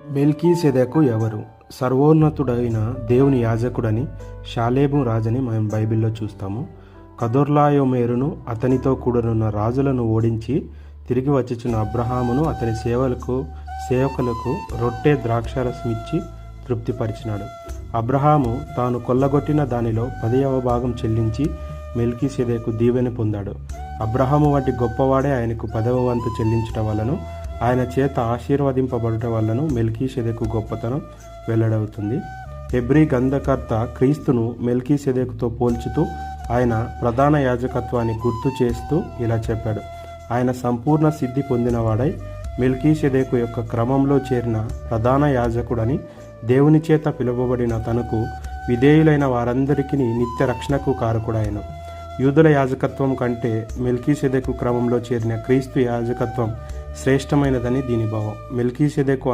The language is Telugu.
మెల్కీసెదెకు ఎవరు? సర్వోన్నతుడైన దేవుని యాజకుడని, షాలేము రాజని మనం బైబిల్లో చూస్తాము. కదొర్లాయోమెరును అతనితో కూడనున్న రాజులను ఓడించి తిరిగి వచ్చిచున్న అబ్రహామును అతని సేవకులకు రొట్టె ద్రాక్షారసం ఇచ్చి తృప్తిపరిచినాడు. అబ్రహాము తాను కొల్లగొట్టిన దానిలో 10వ భాగం చెల్లించి మెల్కీసెదెకు దీవెన పొందాడు. అబ్రహాము వంటి గొప్పవాడే ఆయనకు 10వ వంతు చెల్లించటం వలన, ఆయన చేత ఆశీర్వదింపబడటం వలన మెల్కీసెదెకు గొప్పతనం వెల్లడవుతుంది. హెబ్రీ గ్రంథకర్త క్రీస్తును మెల్కీసెదెకుతో పోల్చుతూ ఆయన ప్రధాన యాజకత్వాన్ని గుర్తు చేస్తూ ఇలా చెప్పాడు: ఆయన సంపూర్ణ సిద్ధి పొందినవాడై మెల్కీసెదెకు యొక్క క్రమంలో చేరిన ప్రధాన యాజకుడని, దేవుని చేత పిలువబడిన తనకు విధేయులైన వారందరికీ నిత్య రక్షణకు కారకుడాయన. యూదుల యాజకత్వం కంటే మెల్కీసెదెకు క్రమంలో చేరిన క్రీస్తు యాజకత్వం శ్రేష్టమైనదని దీని భావం. మెల్కీసెదెకు